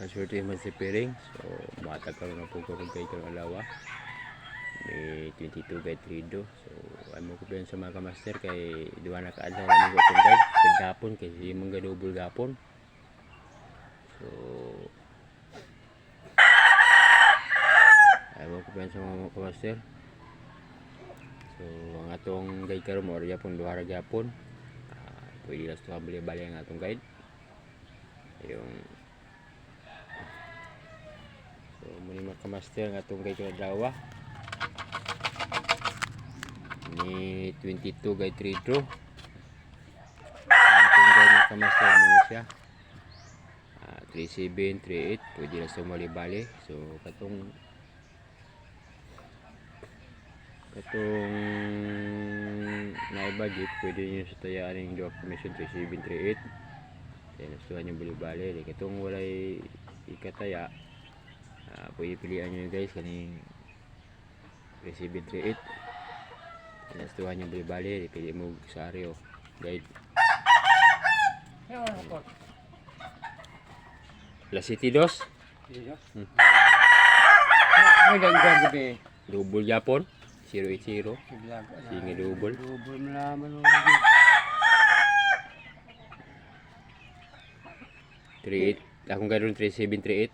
Nakaswerte man si Piring. So matag karon na po karon kay karong alawa. May 22 guide 3 do. So ay mo ko sa mga kamaster kay duwa na kaadlaw na mo itong guide pagdapon kay si mga double gapon. So ay mo ko sa mga kamaster. So ang atong guide karon mo ora pon duha ra gyapon. Pwede lang ito bali-bali ang atong guide. Yung so muni makamaster ang atong guide kadlawa ni 22 guide 3 draw. Ang atong guide makamaster mo siya 3738 pwede lang ito bali-bali. So katong na-budget pwede nyo sa tayaan yung duwa commission 3738 kaya nastuhan nyo bali-bali. Katong walay ikataya pwede pilihan nyo guys kaning 3738 kaya nastuhan nyo bali-bali pili mo sa areo guide La City 2 double Japon 080 sige double malaman mo 38 akong ganoon 3738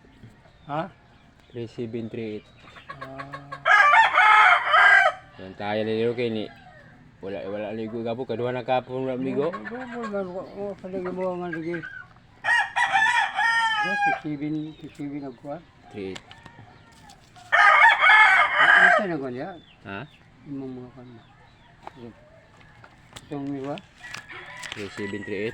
ha 3738 yan tayo na nilo kay ni wala ligo gapo kaduha na kapon na ligo double man ko kalagi mo nga lagi 67 nagkuha 38 isa na ko niya ha imong mga kan itong miwa 3738